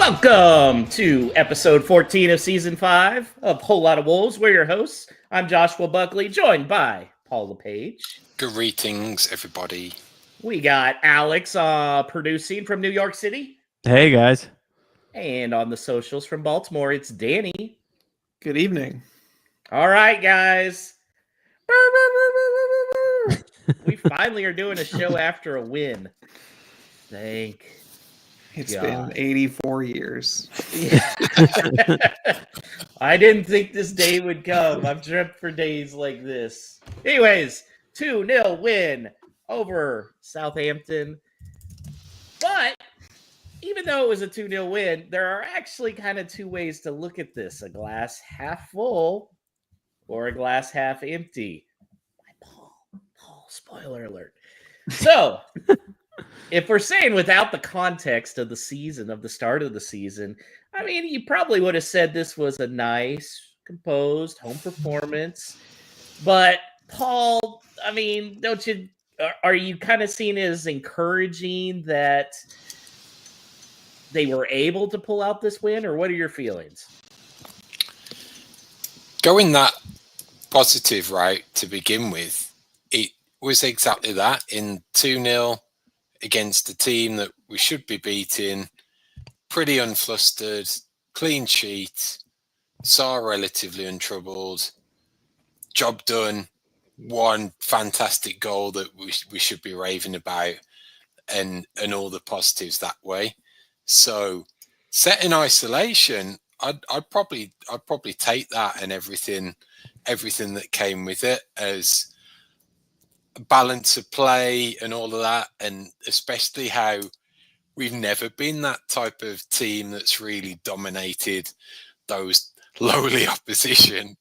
Welcome to episode 14 of season 5 of Whole Lot of Wolves. We're your hosts. I'm Joshua Buckley, joined by Paul LePage. Greetings, everybody. We got Alex producing from New York City. Hey, guys. And on the socials from Baltimore, it's Danny. Good evening. All right, guys. We finally are doing a show after a win. Thank It's God. been 84 years. I didn't think this day would come. I've dreamt for days like this. Anyways, 2-0 win over Southampton. But even though it was a 2-0 win, there are actually kind of two ways to look at this. A glass half full or a glass half empty. Paul, spoiler alert. So, if we're saying without the context of the season, of the start of the season, I mean, you probably would have said this was a nice, composed home performance. But, Paul, I mean, are you kind of seeing it as encouraging that they were able to pull out this win, or what are your feelings? Going that positive route to begin with, it was exactly that. In 2-0 against a team that we should be beating, pretty unflustered, clean sheet, saw relatively untroubled, job done, one fantastic goal that we should be raving about, and all the positives that way. So, set in isolation, I'd probably take that and everything that came with it as a balance of play and all of that, and especially how we've never been that type of team that's really dominated those lowly opposition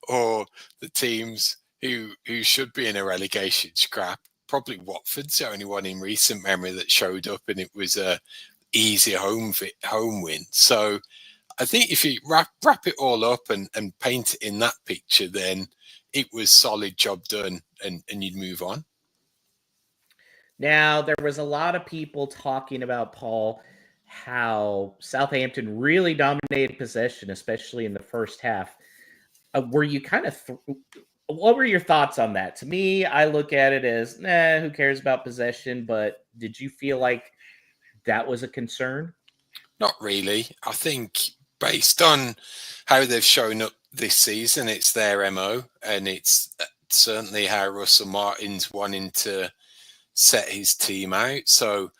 or the teams who should be in a relegation scrap. Probably Watford's the only one in recent memory that showed up and it was a easy home win. So I think if you wrap it all up and paint it in that picture, then it was solid job done and you'd move on. Now, there was a lot of people talking about, Paul, how Southampton really dominated possession, especially in the first half. Were you kind of what were your thoughts on that? To me, I look at it as, who cares about possession? But did you feel like that was a concern? Not really. I think based on how they've shown up this season, it's their MO, and it's certainly how Russell Martin's wanting to set his team out. So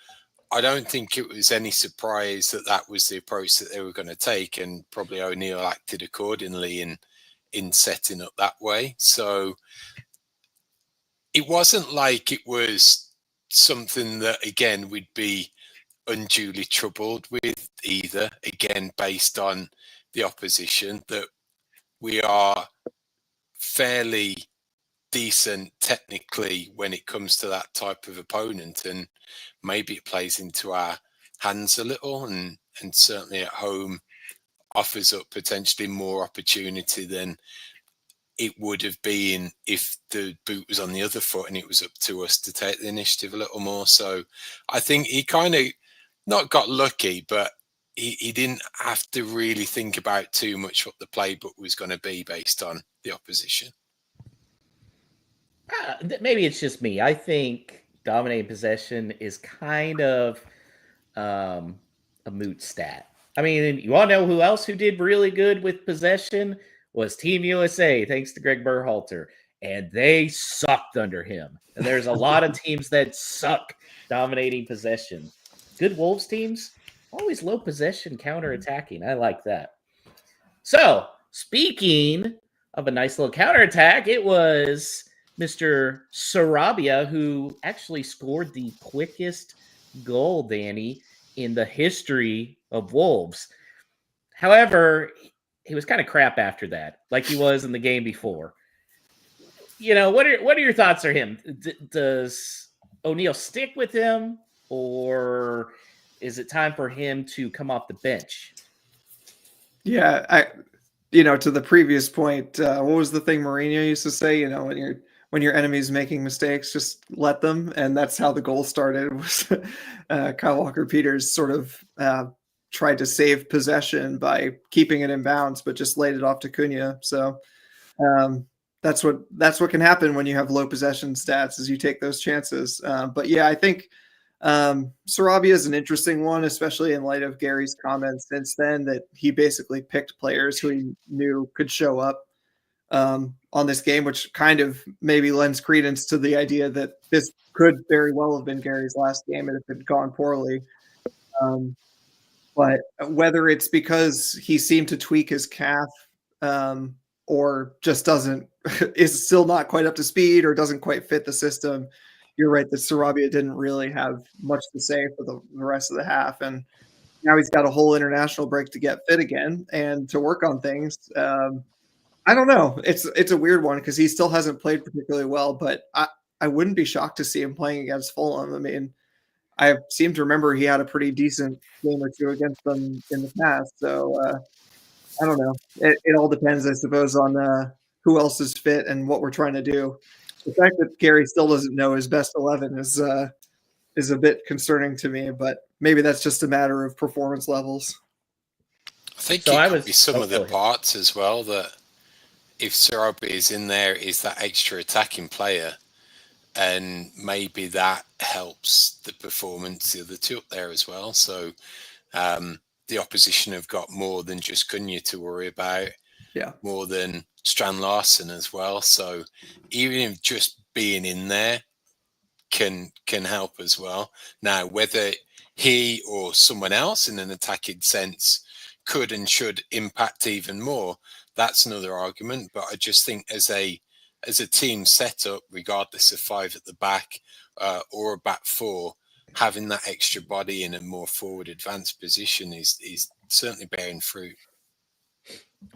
I don't think it was any surprise that was the approach that they were going to take, and probably O'Neill acted accordingly in setting up that way. So it wasn't like it was something that, again, we'd be unduly troubled with either, again, based on the opposition, that we are fairly decent technically when it comes to that type of opponent, and maybe it plays into our hands a little, and certainly at home offers up potentially more opportunity than it would have been if the boot was on the other foot and it was up to us to take the initiative a little more. So I think he kind of not got lucky, but he didn't have to really think about too much what the playbook was going to be based on the opposition. Maybe it's just me. I think dominating possession is kind of a moot stat. I mean, you all know who else who did really good with possession was Team USA, thanks to Greg Berhalter. And they sucked under him. And there's a lot of teams that suck dominating possession. Good Wolves teams, always low possession counterattacking. I like that. So, speaking of a nice little counterattack, it was Mr. Sarabia who actually scored the quickest goal, Danny, in the history of Wolves. However, he was kind of crap after that, like he was in the game before. You know, what are your thoughts on him? Does O'Neill stick with him, or is it time for him to come off the bench? Yeah, to the previous point, what was the thing Mourinho used to say? When your enemy's making mistakes, just let them, and that's how the goal started. Was Kyle Walker-Peters sort of tried to save possession by keeping it in bounds, but just laid it off to Cunha. So that's what can happen when you have low possession stats, is you take those chances. But yeah, I think Sarabia is an interesting one, especially in light of Gary's comments since then that he basically picked players who he knew could show up on this game, which kind of maybe lends credence to the idea that this could very well have been Gary's last game and if it had gone poorly. But whether it's because he seemed to tweak his calf or just is still not quite up to speed or doesn't quite fit the system, you're right that Sarabia didn't really have much to say for the rest of the half. And now he's got a whole international break to get fit again and to work on things. I don't know. It's a weird one because he still hasn't played particularly well, but I wouldn't be shocked to see him playing against Fulham. I mean, I seem to remember he had a pretty decent game or two against them in the past. So I don't know. It all depends, I suppose, on who else is fit and what we're trying to do. The fact that Gary still doesn't know his best 11 is a bit concerning to me, but maybe that's just a matter of performance levels. I think it could be some of the parts as well, that if Sarabia is in there, is that extra attacking player, and maybe that helps the performance the other two up there as well. So the opposition have got more than just Cunha to worry about, more than Strand Larsen as well. So even if just being in there can help as well. Now, whether he or someone else in an attacking sense could and should impact even more, that's another argument. But I just think as a team setup, regardless of five at the back or a back four, having that extra body in a more forward advanced position is certainly bearing fruit.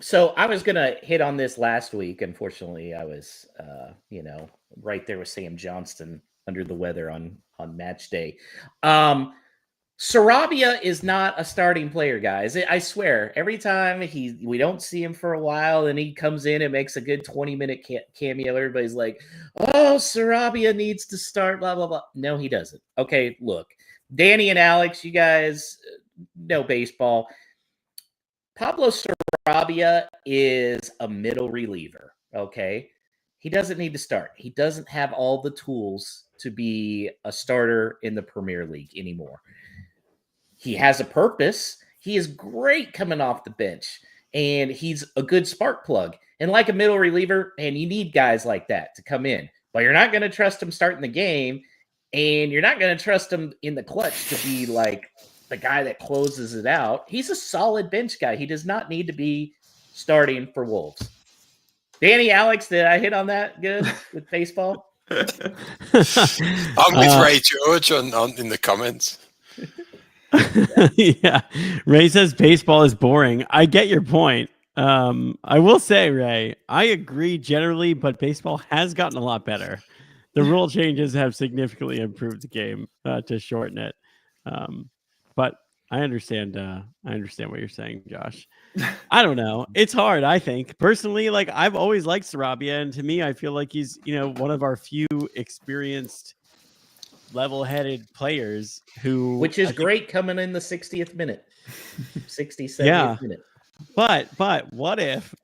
So I was going to hit on this last week. Unfortunately, I was, right there with Sam Johnston under the weather on match day. Sarabia is not a starting player, guys. I swear, every time we don't see him for a while and he comes in and makes a good 20-minute cameo, everybody's like, oh, Sarabia needs to start, blah, blah, blah. No, he doesn't. Okay, look, Danny and Alex, you guys know baseball. Pablo Sarabia is a middle reliever, okay? He doesn't need to start. He doesn't have all the tools to be a starter in the Premier League anymore. He has a purpose. He is great coming off the bench, and he's a good spark plug. And like a middle reliever, and you need guys like that to come in. But you're not going to trust him starting the game, and you're not going to trust him in the clutch to be like the guy that closes it out. He's a solid bench guy. He does not need to be starting for Wolves. Danny, Alex, did I hit on that good with baseball? I'm with Ray George in the comments. Yeah, Ray says baseball is boring. I get your point. I will say, Ray, I agree generally, but baseball has gotten a lot better. The rule changes have significantly improved the game to shorten it. But I understand what you're saying, Josh. I don't know. It's hard, I think. Personally, like I've always liked Sarabia, and to me, I feel like he's, one of our few experienced level-headed players which is great coming in the 60th minute. 70th minute. But what if,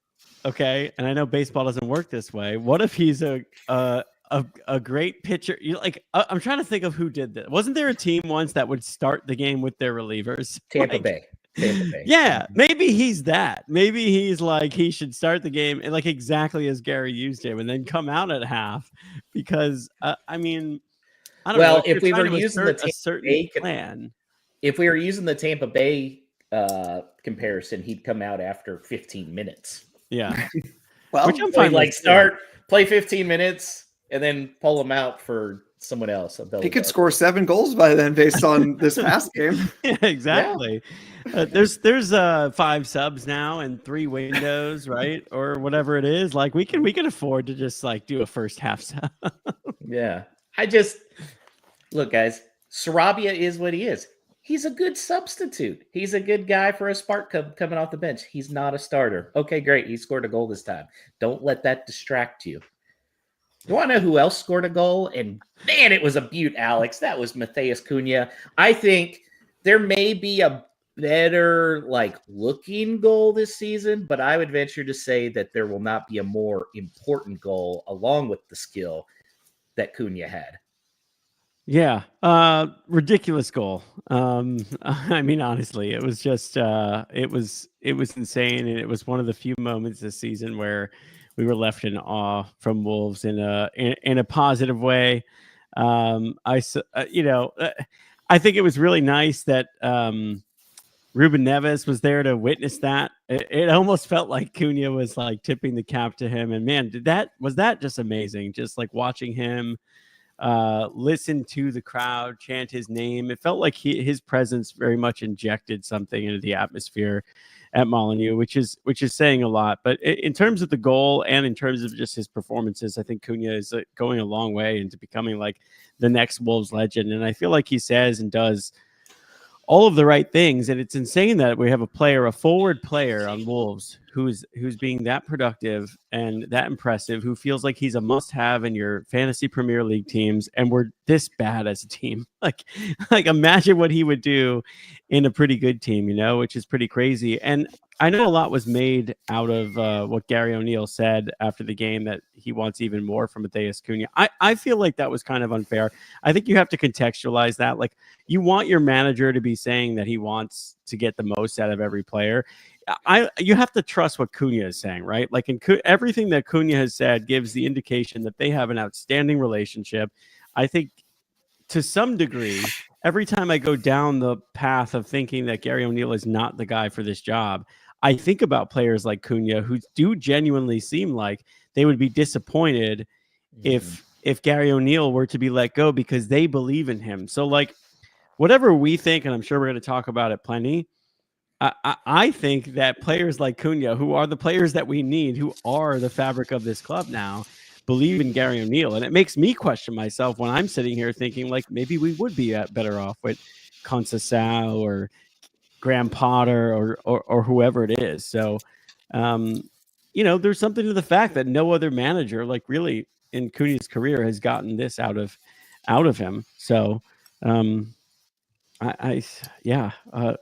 okay, and I know baseball doesn't work this way. What if he's a great pitcher? I'm trying to think of who did this. Wasn't there a team once that would start the game with their relievers? Tampa Bay. Yeah, maybe he's that. Maybe he's like he should start the game and like exactly as Gary used him, and then come out at half because I don't know. If we were using the certain Bay plan, if we were using the Tampa Bay comparison, he'd come out after 15 minutes. Yeah. Well, which I'm fine. Play 15 minutes and then pull him out for someone else. He could score 7 goals by then based on this past game. Yeah, exactly. Yeah. There's 5 subs now and 3 windows, right? Or whatever it is. Like we can afford to just like do a first half sub. Yeah. Look, guys, Sarabia is what he is. He's a good substitute. He's a good guy for a spark coming off the bench. He's not a starter. Okay, great. He scored a goal this time. Don't let that distract you. You want to know who else scored a goal? And man, it was a beaut, Alex. That was Matheus Cunha. I think there may be a better like looking goal this season, but I would venture to say that there will not be a more important goal along with the skill that Cunha had. Yeah, ridiculous goal. I mean, honestly, it was just it was insane, and it was one of the few moments this season where we were left in awe from Wolves in a positive way. I think it was really nice that Ruben Neves was there to witness that. It almost felt like Cunha was like tipping the cap to him, and man, was that just amazing? Just like watching him listen to the crowd chant his name. It felt like his presence very much injected something into the atmosphere at Molineux, which is saying a lot. But in terms of the goal and in terms of just his performances, I think Cunha is going a long way into becoming like the next Wolves legend. And I feel like he says and does all of the right things, and it's insane that we have a forward player on Wolves who's being that productive and that impressive, who feels like he's a must-have in your fantasy Premier League teams, and we're this bad as a team. Like imagine what he would do in a pretty good team, which is pretty crazy. And I know a lot was made out of what Gary O'Neill said after the game, that he wants even more from Matheus Cunha. I feel like that was kind of unfair. I think you have to contextualize that. Like, you want your manager to be saying that he wants to get the most out of every player. You have to trust what Cunha is saying, right? Like, everything that Cunha has said gives the indication that they have an outstanding relationship. I think to some degree, every time I go down the path of thinking that Gary O'Neill is not the guy for this job, I think about players like Cunha who do genuinely seem like they would be disappointed if Gary O'Neill were to be let go because they believe in him. So, like, whatever we think, and I'm sure we're going to talk about it plenty, I think that players like Cunha, who are the players that we need, who are the fabric of this club now, believe in Gary O'Neill. And it makes me question myself when I'm sitting here thinking, like, maybe we would be better off with Conceição or Graham Potter or whoever it is. So, there's something to the fact that no other manager, like, really in Cunha's career, has gotten this out of him. So,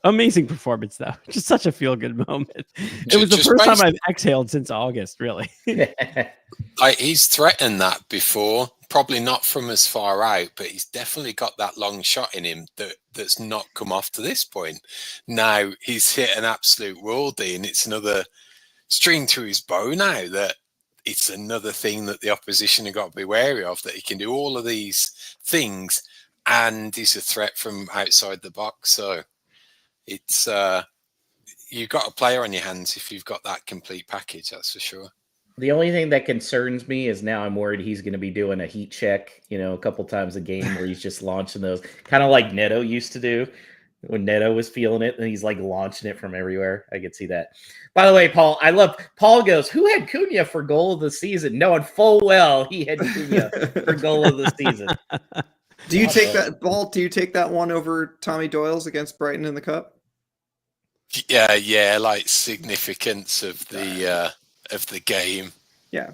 amazing performance though. Just such a feel good moment. It was the first time I've exhaled since August, really. He's threatened that before, probably not from as far out, but he's definitely got that long shot in him that's not come off to this point. Now he's hit an absolute worldie, and it's another string to his bow now, that it's another thing that the opposition have got to be wary of, that he can do all of these things and he's a threat from outside the box. So it's you've got a player on your hands if you've got that complete package, that's for sure. The only thing that concerns me is now I'm worried he's going to be doing a heat check, a couple times a game where he's just launching those, kind of like Neto used to do when Neto was feeling it, and he's like launching it from everywhere. I could see that. By the way, Paul goes, who had Cunha for goal of the season? Knowing full well he had Cunha for goal of the season. Do you take that ball? Do you take that one over Tommy Doyle's against Brighton in the Cup? Yeah, like significance of the game. Yeah,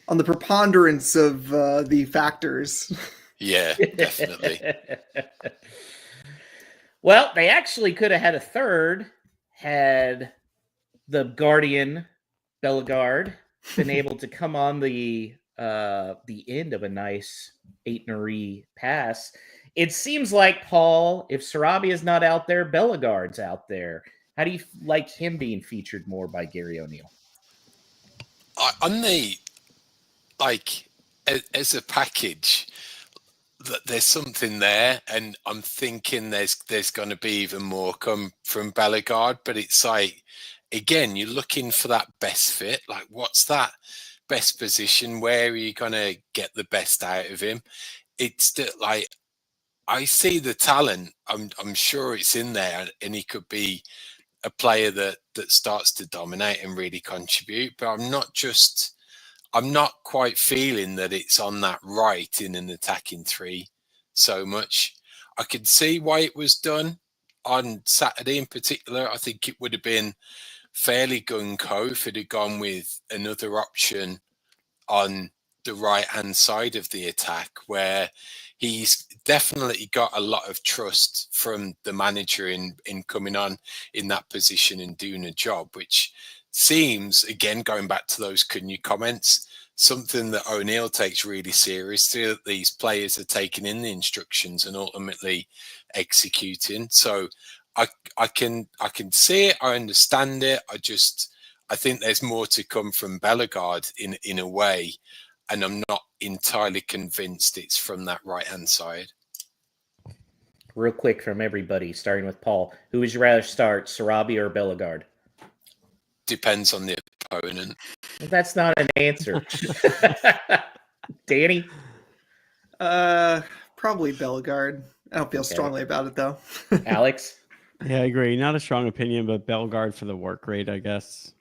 on the preponderance of the factors. Yeah, definitely. Well, they actually could have had a third had the Guardian Bellegarde been able to come on the end of a nice Aït-Nouri pass. It seems like, Paul, if Sarabia is not out there, Bellegarde's out there. How do you like him being featured more by Gary O'Neill? On the, like, as a package, that there's something there, and I'm thinking there's going to be even more come from Bellegarde. But it's like, again, you're looking for that best fit. Like, what's that best position? Where are you going to get the best out of him? It's like, I see the talent. I'm sure it's in there, and he could be a player that starts to dominate and really contribute. But I'm not quite feeling that it's on that right in an attacking three so much. I could see why it was done on Saturday in particular. I think it would have been fairly gung-ho if it had gone with another option on the right hand side of the attack, where he's definitely got a lot of trust from the manager in coming on in that position and doing a job, which seems, again, going back to those Cunha comments, something that O'Neill takes really seriously, that these players are taking in the instructions and ultimately executing. So I can see it, I understand it. I think there's more to come from Bellegarde in a way, and I'm not entirely convinced it's from that right hand side. Real quick from everybody, starting with Paul. Who would you rather start, Sarabi or Bellegarde? Depends on the opponent. That's not an answer. Danny? Probably Bellegarde. I don't feel strongly about it, though. Alex? Yeah, I agree. Not a strong opinion, but Bellegarde for the work rate, I guess.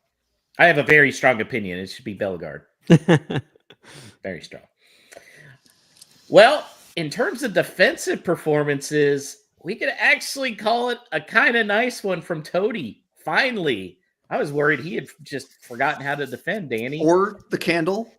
I have a very strong opinion. It should be Bellegarde. Very strong. Well, in terms of defensive performances, we could actually call it a kind of nice one from Toady. Finally. I was worried he had just forgotten how to defend, Danny. Or the candle.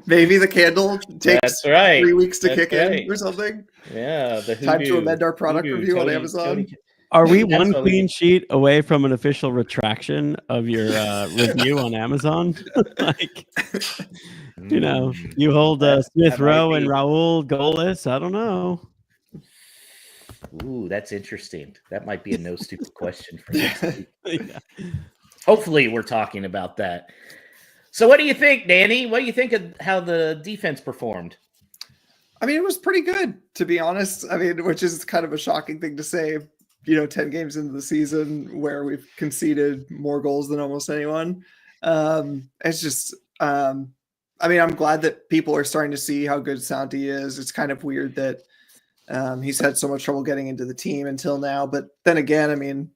Maybe the candle takes 3 weeks to kick in or something. Yeah, the time to amend our product review on Amazon. Are we one clean sheet away from an official retraction of your review on Amazon? Like, you hold Smith Rowe and Raul goalless. I don't know. Ooh, that's interesting. That might be a no stupid question for next week. Yeah. Hopefully we're talking about that. So what do you think, Danny? What do you think of how the defense performed? I mean, it was pretty good, to be honest. I mean, which is kind of a shocking thing to say, 10 games into the season where we've conceded more goals than almost anyone. It's just, I'm glad that people are starting to see how good Santi is. It's kind of weird that he's had so much trouble getting into the team until now. But then again,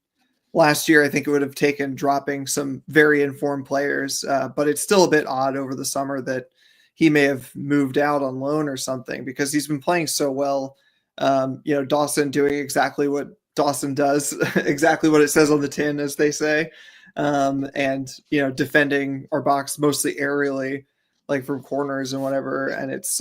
last year, I think it would have taken dropping some very informed players, but it's still a bit odd over the summer that he may have moved out on loan or something, because he's been playing so well. Dawson doing exactly what Dawson does, exactly what it says on the tin, as they say, and defending our box mostly aerially, like from corners and whatever. And it's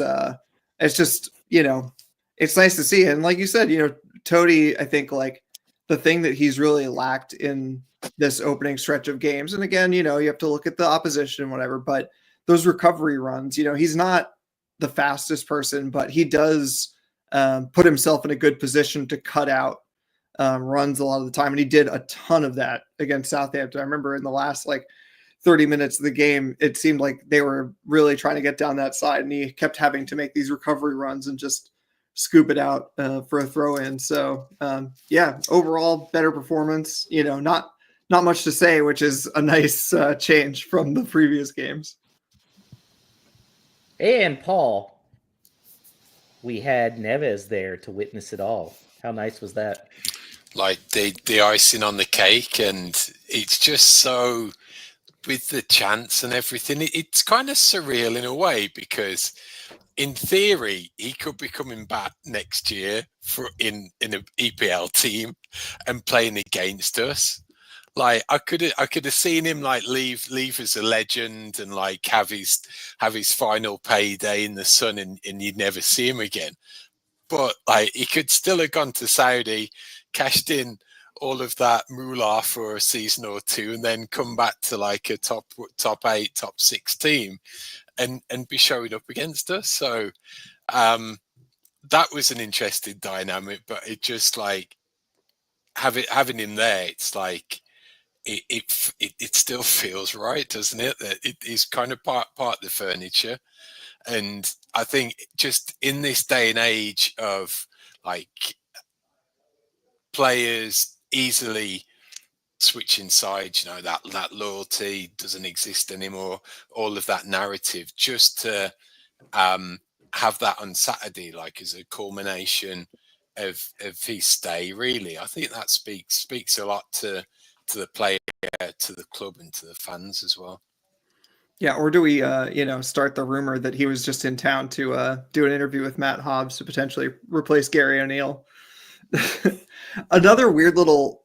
just it's nice to see. And like you said, Toady, I think like the thing that he's really lacked in this opening stretch of games, and again, you have to look at the opposition and whatever, but those recovery runs, he's not the fastest person, but he does put himself in a good position to cut out runs a lot of the time. And he did a ton of that against Southampton. I remember in the last 30 minutes of the game, it seemed like they were really trying to get down that side, and he kept having to make these recovery runs and just scoop it out for a throw in. So overall better performance, not much to say, which is a nice change from the previous games. And Paul, we had Neves there to witness it all. How nice was that? Like the icing on the cake, and it's just so, with the chants and everything, it's kind of surreal in a way, because in theory he could be coming back next year in an EPL team and playing against us. Like I could have seen him leave as a legend and have his final payday in the sun, and you'd never see him again. But he could still have gone to Saudi, cashed in all of that moolah for a season or two, and then come back to a top 8, top 6 team, and be showing up against us. So that was an interesting dynamic. But it just having him there, it's it still feels right, doesn't it? That it is kind of part of the furniture. And I think just in this day and age of players easily switching sides, that loyalty doesn't exist anymore. All of that narrative, just to have that on Saturday, as a culmination of his stay, really, I think that speaks a lot to the player, to the club, and to the fans as well. Yeah, or do we, start the rumor that he was just in town to do an interview with Matt Hobbs to potentially replace Gary O'Neill? Another weird little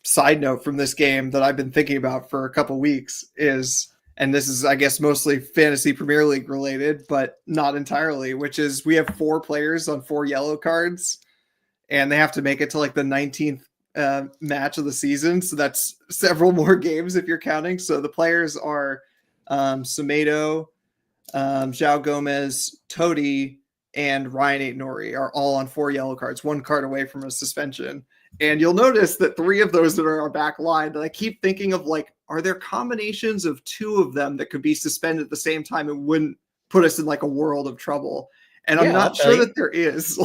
side note from this game that I've been thinking about for a couple weeks is and this is, I guess, mostly fantasy Premier League related, but not entirely, which is we have 4 players on 4 yellow cards, and they have to make it to like the 19th match of the season. So that's several more games if you're counting. So the players are Semedo, João Gomez, Toti, and Ryan Aït-Nouri are all on 4 yellow cards, 1 card away from a suspension. And you'll notice that 3 of those that are our back line that I keep thinking of, like, are there combinations of 2 of them that could be suspended at the same time and wouldn't put us in like a world of trouble? And I'm not sure that there is.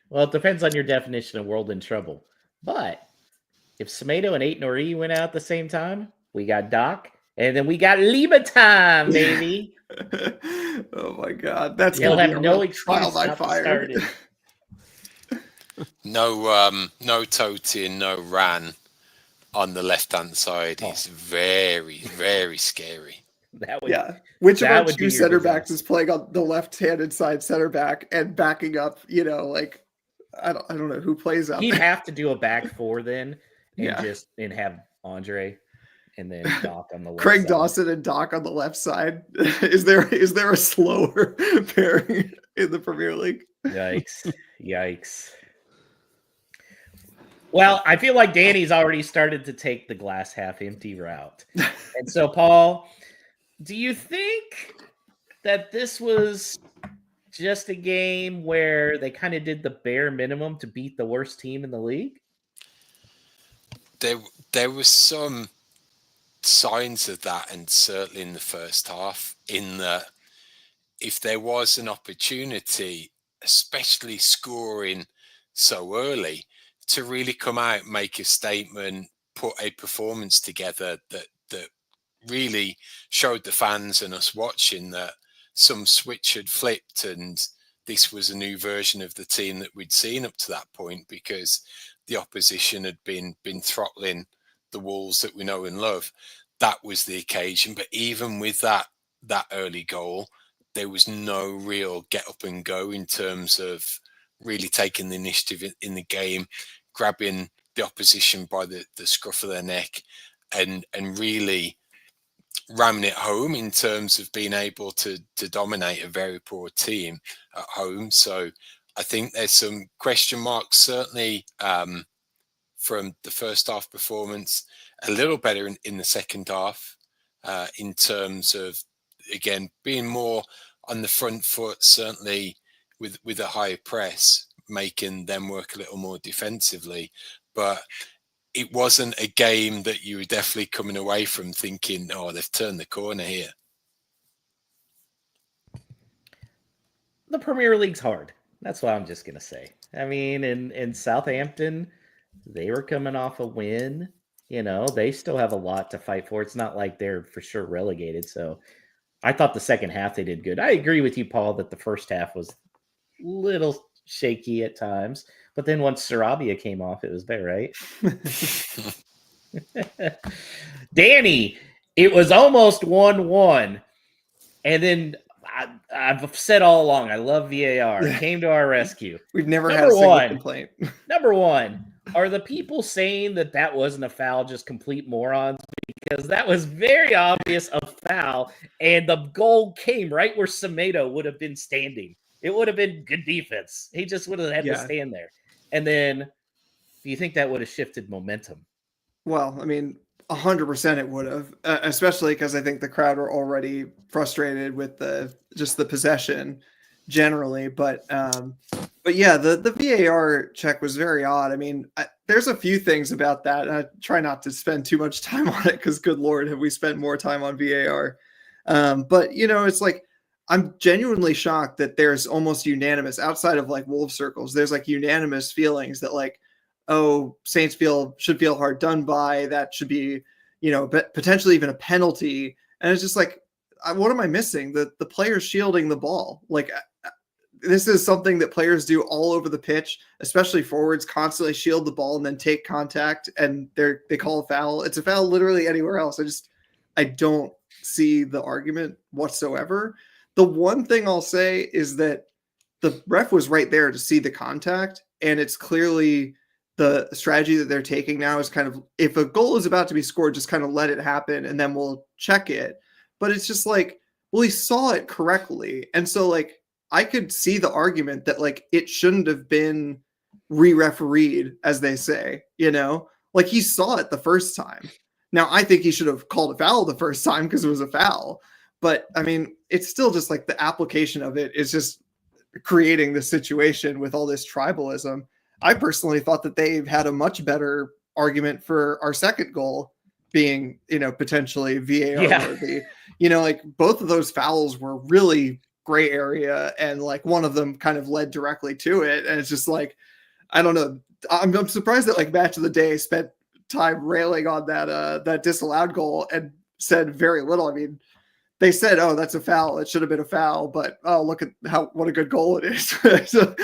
Well, it depends on your definition of world in trouble. But if Semedo and Aït-Nouri went out at the same time, we got Doc, and then we got Lima time, baby. Oh my God, that's You'll gonna have be a no real trial excuse by not to fire. start it. No Toti and no Ran on the left-hand side is very, very scary. That would, yeah. Which of that our would be 2 your center backs disaster. is playing on the left-handed side center back and backing up? You know, like I don't know who plays out He'd there. have to do a back 4 then, and Yeah. have Andre, and then Doc on the left Craig side. Dawson and Doc on the left side. Is there a slower pairing in the Premier League? Yikes. Well, I feel like Danny's already started to take the glass half empty route. And so, Paul, do you think that this was just a game where they kind of did the bare minimum to beat the worst team in the league? There was some signs of that, and certainly in the first half, in that if there was an opportunity, especially scoring so early, to really come out, make a statement, put a performance together that really showed the fans and us watching that some switch had flipped and this was a new version of the team that we'd seen up to that point, because the opposition had been throttling the Wolves that we know and love. That was the occasion. But even with that early goal, there was no real get up and go in terms of really taking the initiative in the game, grabbing the opposition by the scruff of their neck and really ramming it home in terms of being able to dominate a very poor team at home. So I think there's some question marks, certainly from the first half performance, a little better in the second half in terms of, again, being more on the front foot, certainly with a higher press, making them work a little more defensively. But it wasn't a game that you were definitely coming away from thinking, oh, they've turned the corner here. The Premier League's hard. That's what I'm just going to say. I mean, in Southampton, they were coming off a win. You know, they still have a lot to fight for. It's not like they're for sure relegated. So I thought the second half they did good. I agree with you, Paul, that the first half was a little shaky at times. But then once Sarabia came off, it was better, right? Danny, it was almost 1-1. And then I've said all along, I love VAR. It came to our rescue. We've never had a single complaint. Number 1, are the people saying that wasn't a foul just complete morons? Because that was very obvious a foul, and the goal came right where Semedo would have been standing. It would have been good defense. He just would have had to stand there. And then, do you think that would have shifted momentum? Well, I mean, 100% it would have, especially because I think the crowd were already frustrated with the possession generally. But yeah, the VAR check was very odd. I mean, there's a few things about that. And I try not to spend too much time on it because, good Lord, have we spent more time on VAR. But, you know, it's like, I'm genuinely shocked that there's almost unanimous outside of like Wolves circles. There's like unanimous feelings that like, oh, Saints should feel hard done by. That should be, you know, potentially even a penalty. And it's just like, what am I missing? The players shielding the ball. Like, this is something that players do all over the pitch, especially forwards, constantly shield the ball and then take contact, and they call a foul. It's a foul literally anywhere else. I don't see the argument whatsoever. The one thing I'll say is that the ref was right there to see the contact, and it's clearly the strategy that they're taking now is kind of, if a goal is about to be scored, just kind of let it happen and then we'll check it. But it's just like, well, he saw it correctly. And so like, I could see the argument that like it shouldn't have been re-refereed, as they say, you know, like he saw it the first time. Now, I think he should have called a foul the first time because it was a foul. But I mean, it's still just like the application of it is just creating this situation with all this tribalism. I personally thought that they had a much better argument for our second goal being, you know, potentially VAR worthy. You know, like both of those fouls were really gray area, and like one of them kind of led directly to it. And it's just like, I don't know. I'm surprised that like Match of the Day spent time railing on that disallowed goal and said very little. I mean, they said, "Oh, that's a foul. It should have been a foul." But oh, look at what a good goal it is. So,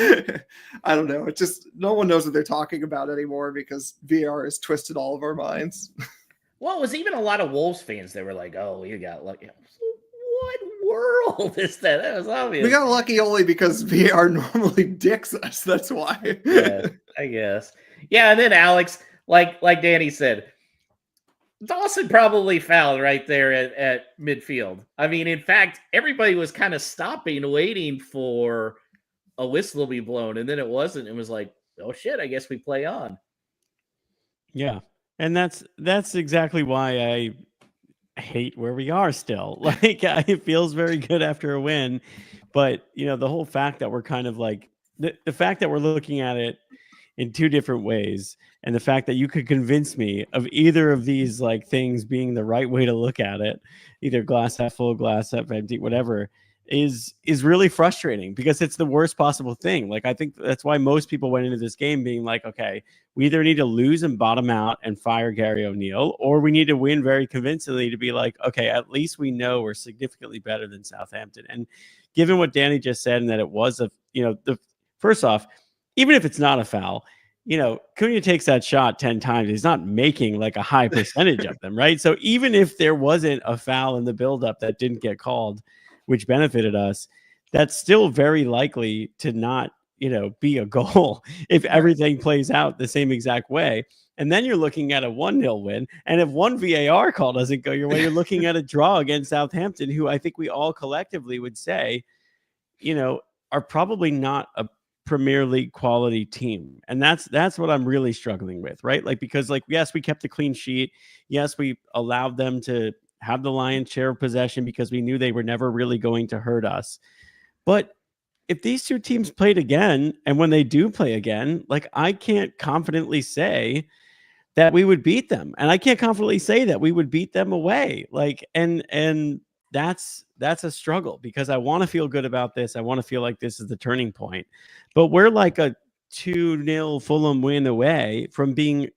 I don't know. It just, no one knows what they're talking about anymore because VR has twisted all of our minds. Well, it was even a lot of Wolves fans that were like, "Oh, you got lucky." What world is that? That was obvious. We got lucky only because VR normally dicks us. That's why. Yeah, I guess. Yeah, and then Alex, like Danny said, Dawson probably fouled right there at midfield. I mean, in fact, everybody was kind of stopping, waiting for a whistle to be blown, and then it wasn't. It was like, oh shit, I guess we play on. Yeah, and that's exactly why I hate where we are still. Like, it feels very good after a win, but you know, the whole fact that we're kind of like the fact that we're looking at it in two different ways, and the fact that you could convince me of either of these like things being the right way to look at it, either glass half full, glass half empty, whatever, is really frustrating because it's the worst possible thing. Like, I think that's why most people went into this game being like, okay, we either need to lose and bottom out and fire Gary O'Neill, or we need to win very convincingly to be like, okay, at least we know we're significantly better than Southampton. And given what Danny just said, and that it was first off, even if it's not a foul, you know, Cunha takes that shot 10 times. He's not making like a high percentage of them, right? So even if there wasn't a foul in the buildup that didn't get called, which benefited us, that's still very likely to not, you know, be a goal if everything plays out the same exact way. And then you're looking at a 1-0 win. And if one VAR call doesn't go your way, you're looking at a draw against Southampton, who I think we all collectively would say, you know, are probably not a Premier League quality team. And that's what I'm really struggling with, right? Like, because like, yes, we kept a clean sheet. Yes, we allowed them to have the lion's share of possession because we knew they were never really going to hurt us. But if these two teams played again, and when they do play again, like, I can't confidently say that we would beat them. And I can't confidently say that we would beat them away. Like, and that's a struggle because I want to feel good about this. I want to feel like this is the turning point. But we're like a 2-0 Fulham win away from being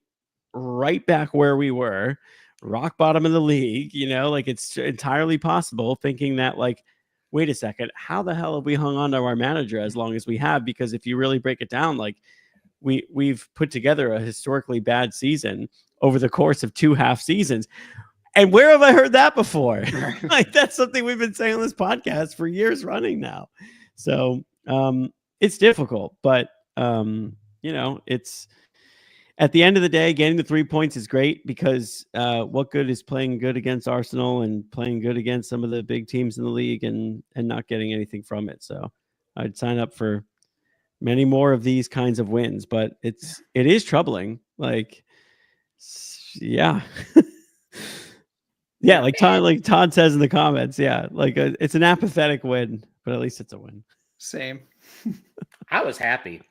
right back where we were, rock bottom of the league. You know, like, it's entirely possible, thinking that like, wait a second, how the hell have we hung on to our manager as long as we have? Because if you really break it down, like, we've put together a historically bad season over the course of 2 half seasons. And where have I heard that before? Like, that's something we've been saying on this podcast for years running now. So it's difficult, but you know, it's, at the end of the day, getting the 3 points is great because what good is playing good against Arsenal and playing good against some of the big teams in the league and not getting anything from it? So I'd sign up for many more of these kinds of wins, but it is troubling. Like, yeah. Yeah, like Todd says in the comments, yeah, like it's an apathetic win, but at least it's a win. Same. I was happy.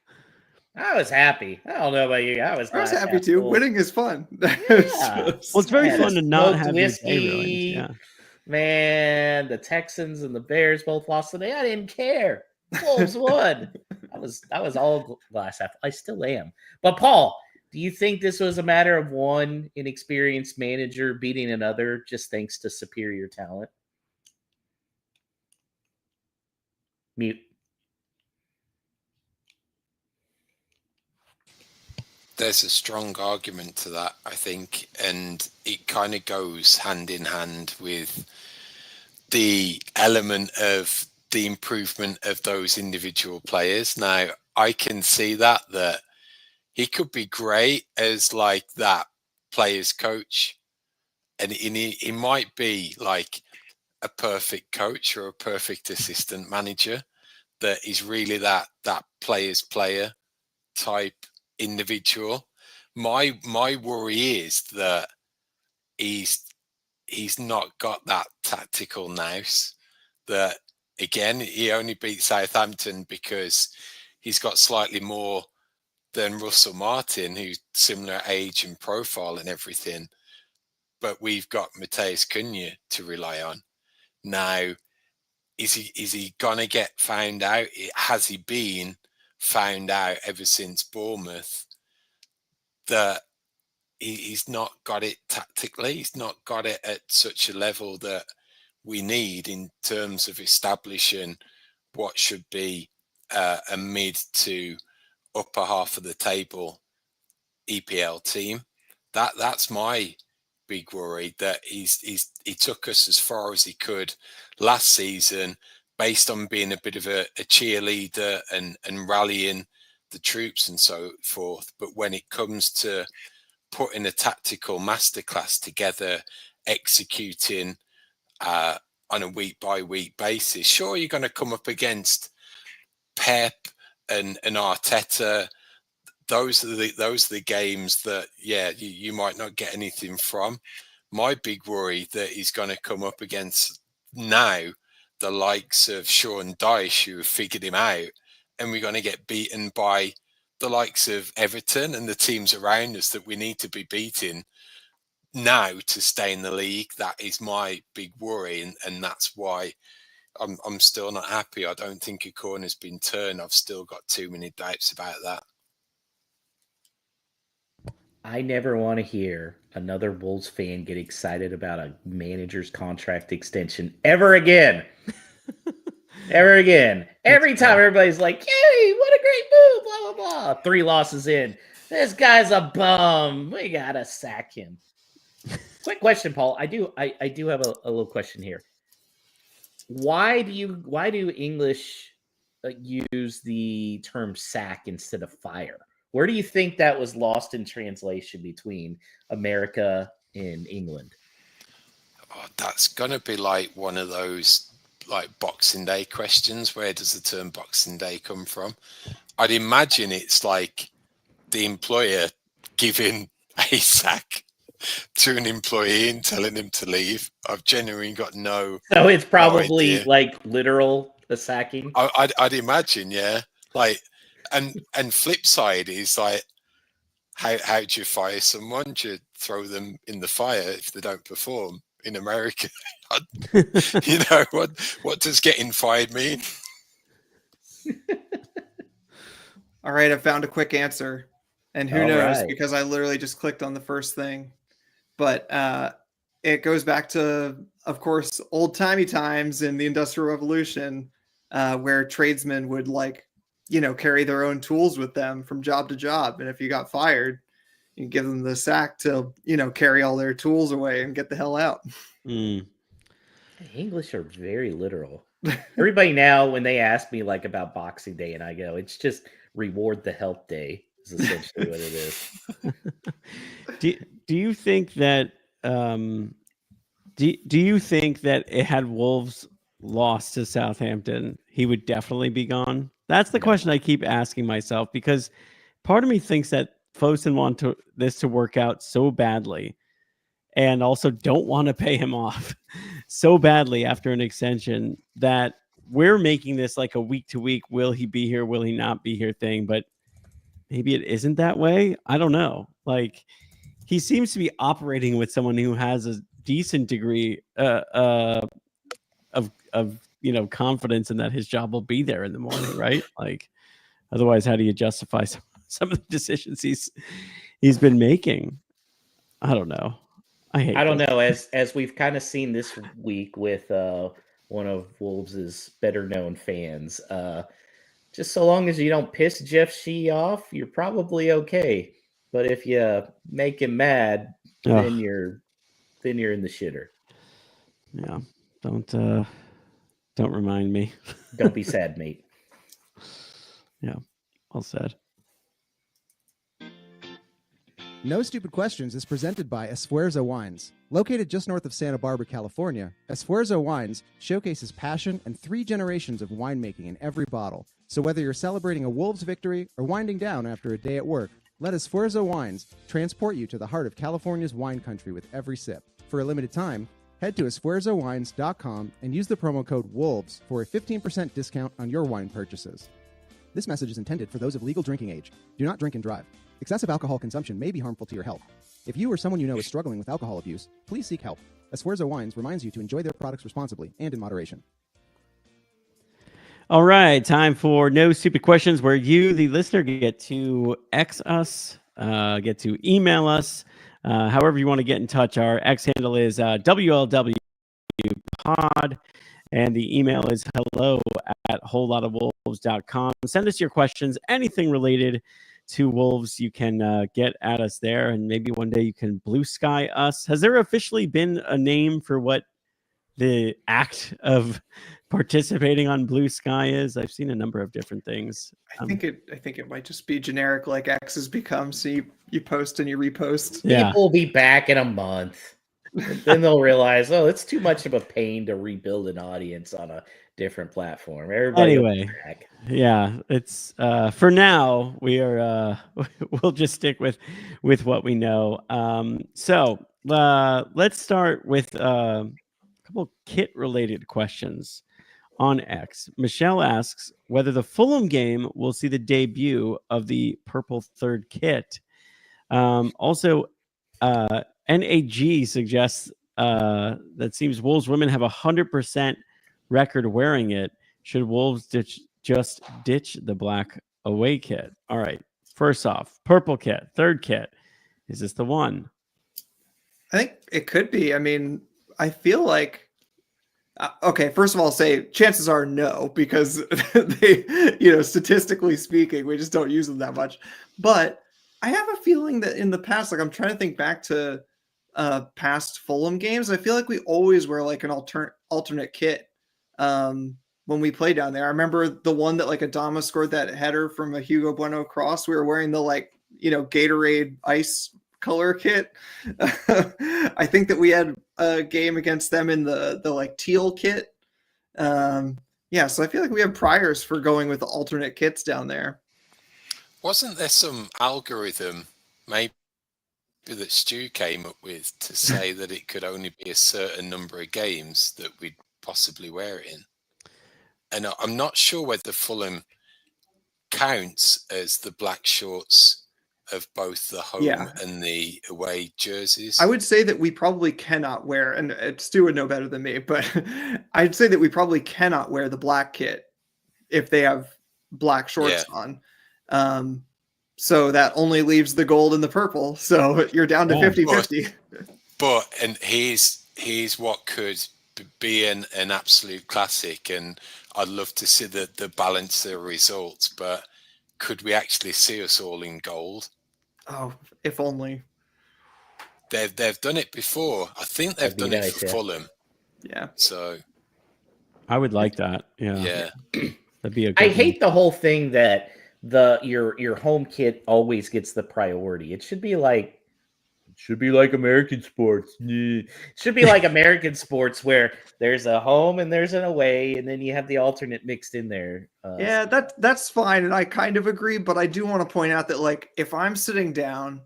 I don't know about you. I was happy too. Full. Winning is fun. Yeah. Well, it's very fun to not have whiskey. your day ruined. Yeah. Man, the Texans and the Bears both lost today. I didn't care. Wolves won. I was all glass half. I still am. But Paul, do you think this was a matter of one inexperienced manager beating another just thanks to superior talent? Mute. There's a strong argument to that, I think, and it kind of goes hand in hand with the element of the improvement of those individual players. Now, I can see that he could be great as like that player's coach, and he might be like a perfect coach or a perfect assistant manager that is really that player's player type individual. My worry is that he's not got that tactical nous. That again, he only beat Southampton because he's got slightly more than Russell Martin, who's similar age and profile and everything. But we've got Mateus Cunha to rely on. Now, is he gonna get found out? Has he been found out ever since Bournemouth that he's not got it tactically? He's not got it at such a level that we need in terms of establishing what should be a mid to upper half of the table EPL team. That's my big worry, that he took us as far as he could last season based on being a bit of a cheerleader and rallying the troops and so forth. But when it comes to putting a tactical masterclass together, executing on a week by week basis, sure, you're going to come up against Pep and Arteta. Those are the games that, yeah, you might not get anything from. My big worry that he's going to come up against now the likes of Sean Dyche, who have figured him out, and we're going to get beaten by the likes of Everton and the teams around us that we need to be beating now to stay in the league. That is my big worry, and that's why I'm still not happy. I don't think a corner's been turned. I've still got too many doubts about that. I never want to hear another Wolves fan get excited about a manager's contract extension ever again. Ever again. Every time everybody's like, yay, what a great move, blah, blah, blah. 3 losses in. This guy's a bum. We got to sack him. Quick question, Paul. I do have a little question here. Why do English use the term sack instead of fire? Where do you think that was lost in translation between America and England? Oh, that's gonna be like one of those like Boxing Day questions. Where does the term Boxing Day come from? I'd imagine it's like the employer giving a sack to an employee and telling him to leave. I've genuinely got no. So it's probably no like literal the sacking. I'd imagine, yeah. Like, and flip side is like, how do you fire someone? Do you throw them in the fire if they don't perform? In America, you know what does getting fired mean? All right, I found a quick answer, and who All knows, right. because I literally just clicked on the first thing. But it goes back to, of course, old-timey times in the Industrial Revolution, where tradesmen would carry their own tools with them from job to job. And if you got fired, you give them the sack to, carry all their tools away and get the hell out. English are very literal. Everybody now, when they ask me like about Boxing Day, and I go, it's just reward the help day is essentially what it is. Do you think that do you think that it had Wolves lost to Southampton, he would definitely be gone? That's the question I keep asking myself, because part of me thinks that Fosun want this to work out so badly, and also don't want to pay him off so badly after an extension, that we're making this like a week to week, will he be here, will he not be here thing. But maybe it isn't that way. I don't know. Like, he seems to be operating with someone who has a decent degree of confidence in that his job will be there in the morning, right? Like, otherwise, how do you justify some of the decisions he's been making? I don't know. I don't know. As we've kind of seen this week with one of Wolves' better known fans, just so long as you don't piss Jeff Shee off, you're probably okay. But if you make him mad, then you're in the shitter. Yeah. Don't remind me. Don't be sad, mate. Yeah. Well said. No Stupid Questions is presented by Esfuerzo Wines. Located just north of Santa Barbara, California, Esfuerzo Wines showcases passion and 3 generations of winemaking in every bottle. So whether you're celebrating a Wolves victory or winding down after a day at work, let Esfuerzo Wines transport you to the heart of California's wine country with every sip. For a limited time, head to esfuerzowines.com and use the promo code WOLVES for a 15% discount on your wine purchases. This message is intended for those of legal drinking age. Do not drink and drive. Excessive alcohol consumption may be harmful to your health. If you or someone you know is struggling with alcohol abuse, please seek help. Esfuerzo Wines reminds you to enjoy their products responsibly and in moderation. All right, time for No Stupid Questions, where you, the listener, get to X us, get to email us, however you want to get in touch. Our X handle is WLWpod, and the email is hello@wholelotofwolves.com. Send us your questions, anything related to Wolves, you can get at us there, and maybe one day you can blue sky us. Has there officially been a name for what the act of participating on Blue Sky is? I've seen a number of different things. I think it might just be generic, like X has become. So you post and you repost. Yeah. People will be back in a month. Then they'll realize, oh, it's too much of a pain to rebuild an audience on a different platform. Everybody will be back. Yeah, it's for now we are we'll just stick with what we know. So let's start with a couple kit related questions on X. Michelle asks whether the Fulham game will see the debut of the purple third kit. Also, NAG suggests that seems Wolves women have 100% record wearing it. Should Wolves just ditch the black away kit? All right. First off, purple kit, third kit. Is this the one? I think it could be. I mean, I feel like okay, first of all, say chances are no, because they, statistically speaking, we just don't use them that much. But I have a feeling that in the past, like I'm trying to think back to past Fulham games, I feel like we always wear like an alternate kit when we play down there. I remember the one that like Adama scored that header from a Hugo Bueno cross. We were wearing the Gatorade ice color kit. I think that we had a game against them in the like teal kit. So I feel like we have priors for going with the alternate kits down there. Wasn't there some algorithm maybe that Stu came up with to say that it could only be a certain number of games that we'd possibly wear it in? And I'm not sure whether Fulham counts as the black shorts of both the home and the away jerseys. I would say that we probably cannot wear, and Stu would know better than me, but I'd say that we probably cannot wear the black kit if they have black shorts on. So that only leaves the gold and the purple. So you're down to 50-50. But here's what could be an absolute classic, and I'd love to see the balance of results, but could we actually see us all in gold? Oh, if only. They've done it before. I think they've done it for Fulham. Yeah. So I would like that. Yeah. That'd be a good I hate the whole thing that your home kit always gets the priority. It should be like American sports. It should be like American sports where there's a home and there's an away, and then you have the alternate mixed in there. That's fine, and I kind of agree, but I do want to point out that like if I'm sitting down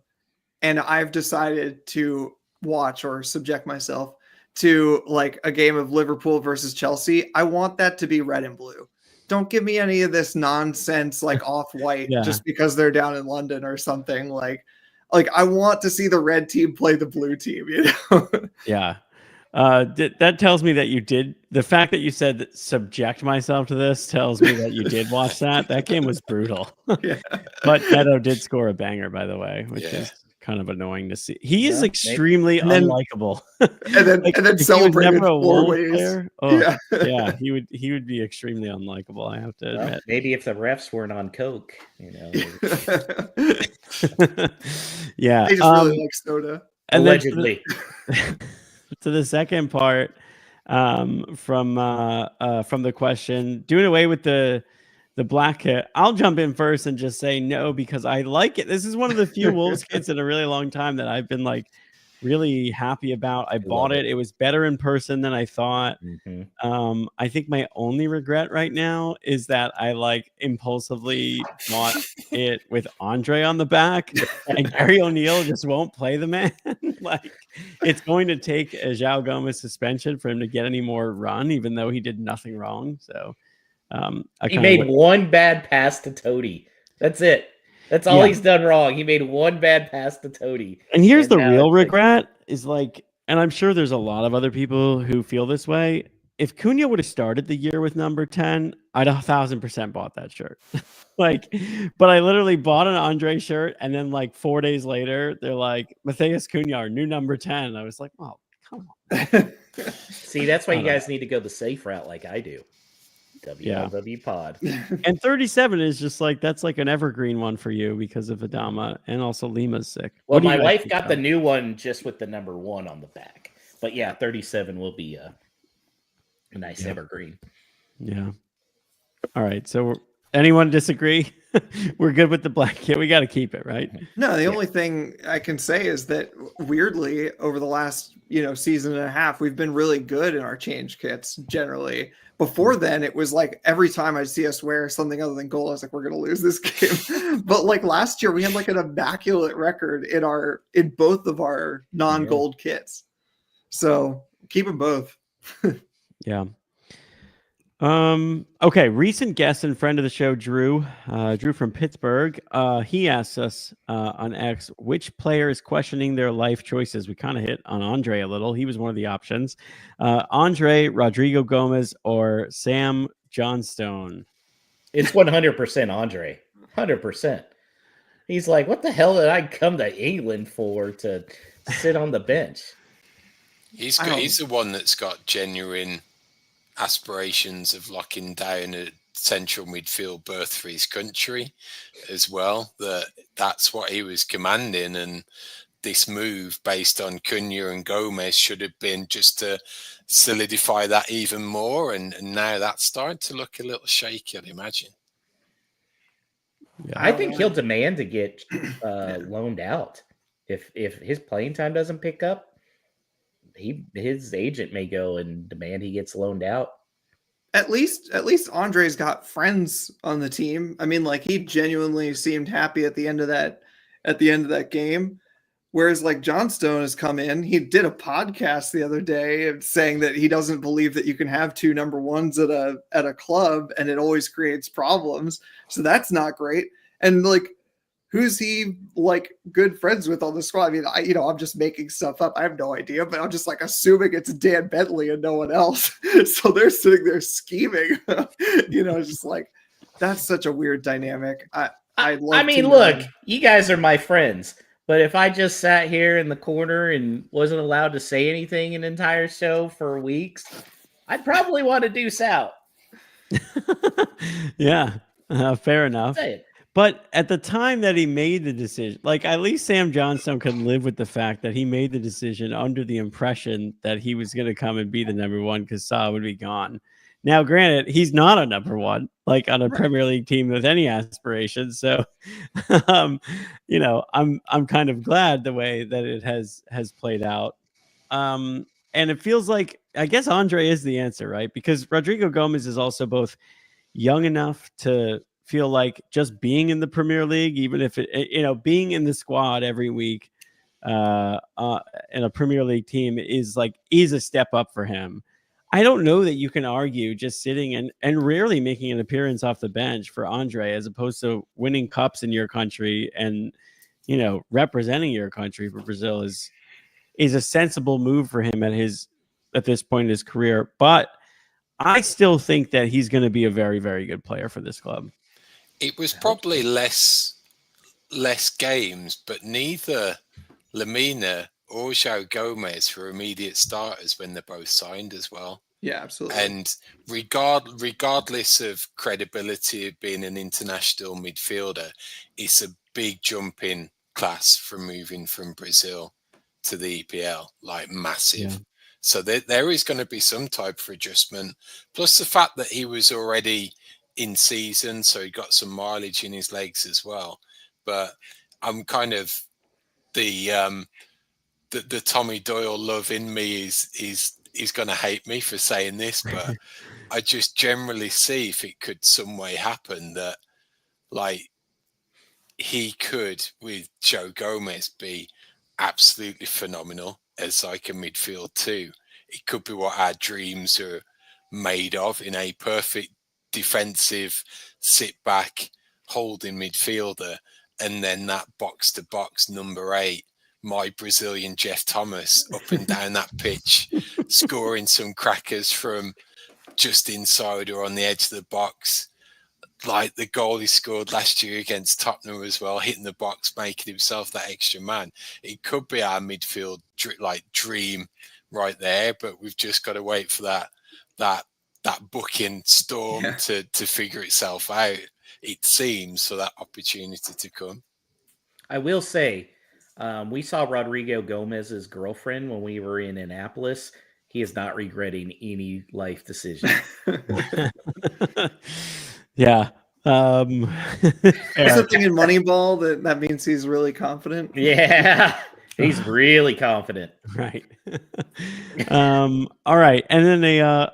and I've decided to watch or subject myself to like a game of Liverpool versus Chelsea, I want that to be red and blue. Don't give me any of this nonsense like off-white just because they're down in London or something. Like I want to see the red team play the blue team, Yeah. That tells me that you did. The fact that you said that subject myself to this tells me that you did watch that. That game was brutal. But Neto did score a banger, by the way, which is kind of annoying to see. He is extremely unlikable. And then celebrated 4 ways. Oh, he would be extremely unlikable, I have to admit. Maybe if the refs weren't on coke, Yeah. They just really like soda. Allegedly. To the second part from the question, doing away with the the black kit. I'll jump in first and just say no because I like it. This is one of the few Wolves kits in a really long time that I've been like really happy about. I bought it. It was better in person than I thought. I think my only regret right now is that I like impulsively bought it with Andre on the back, and Gary O'Neill just won't play the man. Like it's going to take a João Gomez suspension for him to get any more run, even though he did nothing wrong. So he made one bad pass to Toti. That's it. That's all he's done wrong. He made one bad pass to Toti. And here's the real regret is like, and I'm sure there's a lot of other people who feel this way. If Cunha would have started the year with number 10, I'd 1,000% bought that shirt. Like, but I literally bought an Andre shirt, and then like 4 days later, they're like, Matheus Cunha, our new number 10. I was like, oh, come on. See, that's why you guys need to go the safe route like I do. WLW Pod. And 37 is just like, that's like an evergreen one for you because of Adama, and also Lima's sick. Well, my wife got the new one just with the number 1 on the back. But yeah, 37 will be a nice evergreen. Yeah. All right. So anyone disagree? We're good with the black kit. We got to keep it, right? No, the only thing I can say is that weirdly over the last, season and a half, we've been really good in our change kits generally. Before then, it was like every time I'd see us wear something other than gold, I was like, we're going to lose this game. But like last year, we had like an immaculate record in both of our non-gold kits. So keep them both. Yeah. Okay. Recent guest and friend of the show, Drew from Pittsburgh. He asks us on X, which player is questioning their life choices? We kind of hit on Andre a little. He was one of the options. Andre, Rodrigo Gomez, or Sam Johnstone. It's 100% Andre. 100%. He's like, what the hell did I come to England for to sit on the bench? He's the one that's got genuine aspirations of locking down a central midfield berth for his country as well. That's what he was commanding, and this move based on Cunha and Gomez should have been just to solidify that even more, and now that's starting to look a little shaky, I'd imagine. Yeah. I think he'll demand to get loaned out. If his playing time doesn't pick up, his agent may go and demand he gets loaned out. At least Andre's got friends on the team. I mean, like he genuinely seemed happy at the end of that game. Whereas like Johnstone has come in, he did a podcast the other day saying that he doesn't believe that you can have 2 number 1s at a club and it always creates problems. So that's not great. And like, who's he like good friends with on the squad? I mean, I'm just making stuff up. I have no idea, but I'm just like assuming it's Dan Bentley and no one else. So they're sitting there scheming. It's just like, that's such a weird dynamic. I mean, look, you guys are my friends, but if I just sat here in the corner and wasn't allowed to say anything an entire show for weeks, I'd probably want to deuce out. Yeah, fair enough. But at the time that he made the decision, like at least Sam Johnstone can live with the fact that he made the decision under the impression that he was going to come and be the number 1 because Salah would be gone. Now, granted, he's not a number 1, like on a Premier League team with any aspirations. So, I'm kind of glad the way that it has played out. And it feels like, I guess Andre is the answer, right? Because Rodrigo Gomez is also both young enough to feel like just being in the Premier League, even if being in the squad every week in a Premier League team is a step up for him. I don't know that you can argue just sitting and rarely making an appearance off the bench for Andre, as opposed to winning cups in your country and, representing your country for Brazil is a sensible move for him at this point in his career. But I still think that he's going to be a very, very good player for this club. It was probably less games, but neither Lamina or João Gomez were immediate starters when they're both signed as well. Yeah, absolutely. And regardless of credibility of being an international midfielder, it's a big jump in class from moving from Brazil to the EPL, like massive. Yeah. So there is going to be some type of adjustment. Plus the fact that he was already in season, so he got some mileage in his legs as well. But I'm kind of the Tommy Doyle love in me is going to hate me for saying this, but I just generally see if it could some way happen that like he could with Joe Gomez be absolutely phenomenal as like a midfield too. It could be what our dreams are made of in a perfect defensive sit back holding midfielder, and then that box to box number 8, my Brazilian Jeff Thomas up and down that pitch, scoring some crackers from just inside or on the edge of the box, like the goal he scored last year against Tottenham as well, hitting the box, making himself that extra man. It could be our midfield dream right there, but we've just got to wait for that booking storm to figure itself out, it seems, for that opportunity to come. I will say, we saw Rodrigo Gomez's girlfriend when we were in Annapolis. He is not regretting any life decision. Yeah. Something in Moneyball that means he's really confident. Yeah, he's really confident. Right. All right. And then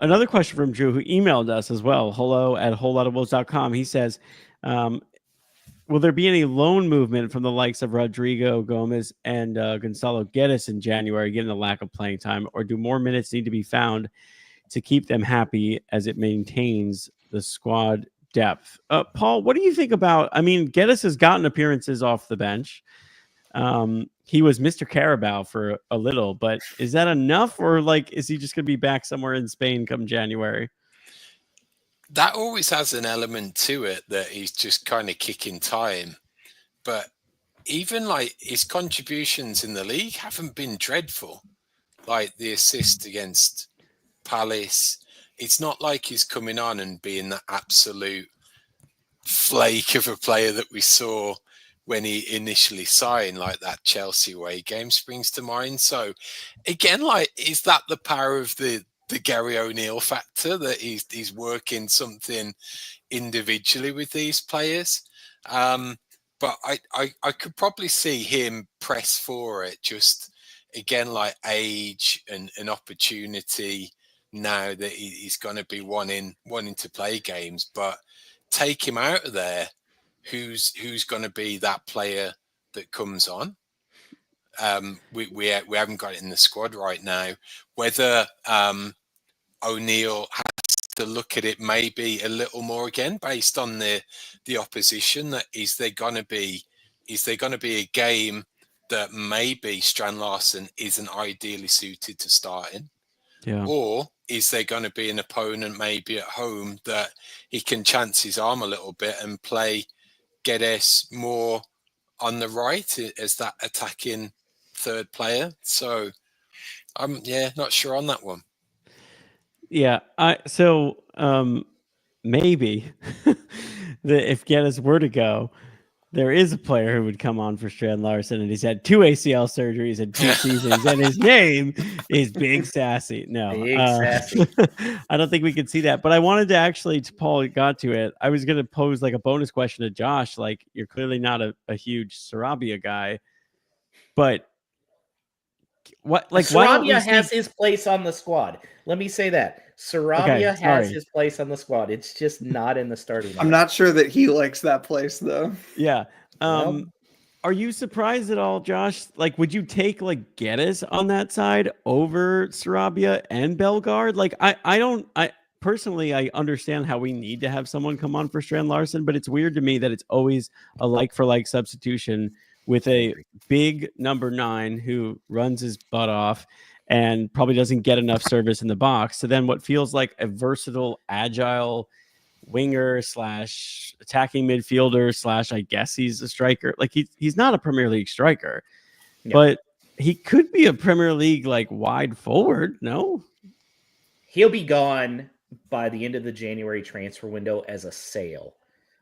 another question from Drew, who emailed us as well. hello@wholelotofwolves.com. He says, will there be any loan movement from the likes of Rodrigo Gomez and Gonzalo Guedes in January, given the lack of playing time, or do more minutes need to be found to keep them happy as it maintains the squad depth? Paul, what do you think about, I mean, Guedes has gotten appearances off the bench. He was Mr. Carabao for a little, but is that enough, or like, is he just going to be back somewhere in Spain come January? That always has an element to it that he's just kind of kicking time. But even like his contributions in the league haven't been dreadful. Like the assist against Palace, it's not like he's coming on and being that absolute flake of a player that we saw when he initially signed, like that Chelsea away game springs to mind. So again, like, is that the power of the Gary O'Neill factor, that he's working something individually with these players? But I could probably see him press for it, just again, like age and an opportunity now that he's going to be wanting to play games. But take him out of there, who's going to be that player that comes on? We haven't got it in the squad right now. Whether O'Neill has to look at it maybe a little more again based on the opposition. That is there going to be a game that maybe Strand Larsen isn't ideally suited to start in? Yeah. Or is there going to be an opponent maybe at home that he can chance his arm a little bit and play Guedes more on the right as that attacking third player? So I'm not sure on that one. Yeah. Maybe if Guedes were to go, there is a player who would come on for Strand Larsen, and he's had 2 ACL surgeries in 2 seasons, and his name is Big Sassy. No, Big Sassy. I don't think we could see that. But I wanted to actually, Paul got to it, I was going to pose like a bonus question to Josh. Like, you're clearly not a huge Sarabia guy, but what? Like, Sarabia has his place on the squad. Let me say that. Sarabia has his place on the squad. It's just not in the starting. I'm not sure that he likes that place, though. Yeah. Are you surprised at all, Josh? Like, would you take like Guedes on that side over Sarabia and Bellegarde? Like, I personally, I understand how we need to have someone come on for Strand Larsen, but it's weird to me that it's always a like for like substitution with a big number 9 who runs his butt off and probably doesn't get enough service in the box. So then what feels like a versatile, agile winger / attacking midfielder / I guess he's a striker. Like, he's not a Premier League striker, but he could be a Premier League like wide forward. No, he'll be gone by the end of the January transfer window as a sale.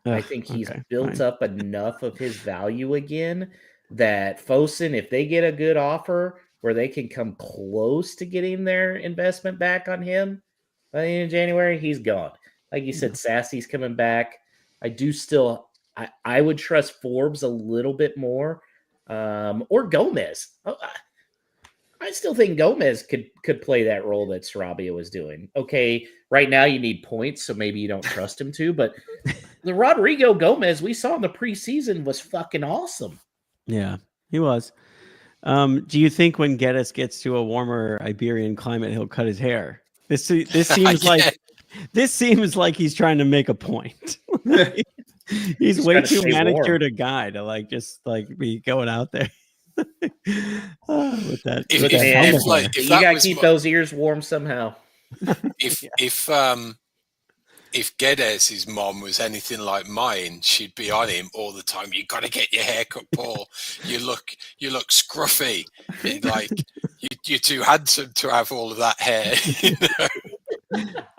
I think he's built up enough of his value again that Fosun, if they get a good offer where they can come close to getting their investment back on him by the end of January, he's gone. Like you said, Sassy's coming back. I do still. I would trust Forbes a little bit more, or Gomez. I still think Gomez could play that role that Sarabia was doing. Okay, right now you need points, so maybe you don't trust him to. But the Rodrigo Gomez we saw in the preseason was fucking awesome. Yeah, he was. Do you think when Geddes gets to a warmer Iberian climate, he'll cut his hair? This seems like he's trying to make a point. He's way too manicured a guy to like just like be going out there with that. You got to keep those ears warm somehow. If Geddes' mom was anything like mine, she'd be on him all the time. You got to get your hair cut, Paul. You look scruffy. Like you're too handsome to have all of that hair. You know?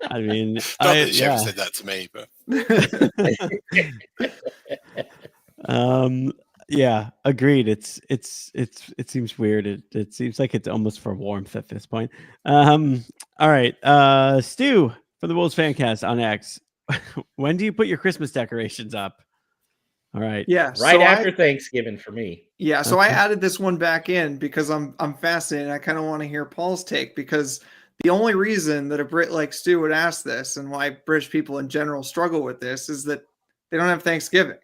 I mean, not that she ever said that to me, but yeah, agreed. It seems weird. It seems like it's almost for warmth at this point. All right, Stu for the Wolves Fancast on X. When do you put your Christmas decorations up? All right, yeah, right after Thanksgiving for me. Yeah, so I added this one back in because I'm fascinated. I kind of want to hear Paul's take, because the only reason that a Brit like Stu would ask this, and why British people in general struggle with this, is that they don't have Thanksgiving.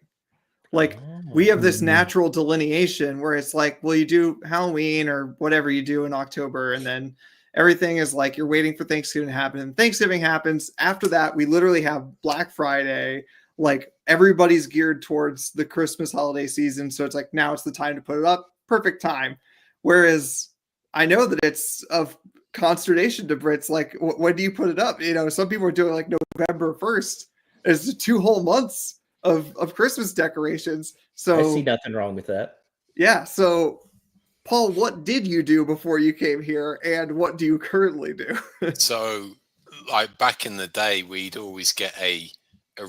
Like, we have this natural delineation where it's like, well, you do Halloween or whatever you do in October, and then everything is like you're waiting for Thanksgiving to happen. And Thanksgiving happens. After that, we literally have Black Friday. Like, everybody's geared towards the Christmas holiday season. So it's like, now it's the time to put it up. Perfect time. Whereas I know that it's of consternation to Brits. Like, when do you put it up? You know, some people are doing like November 1st. It's 2 whole months of Christmas decorations. So I see nothing wrong with that. Yeah. So Paul, what did you do before you came here, and what do you currently do? So, like back in the day, we'd always get a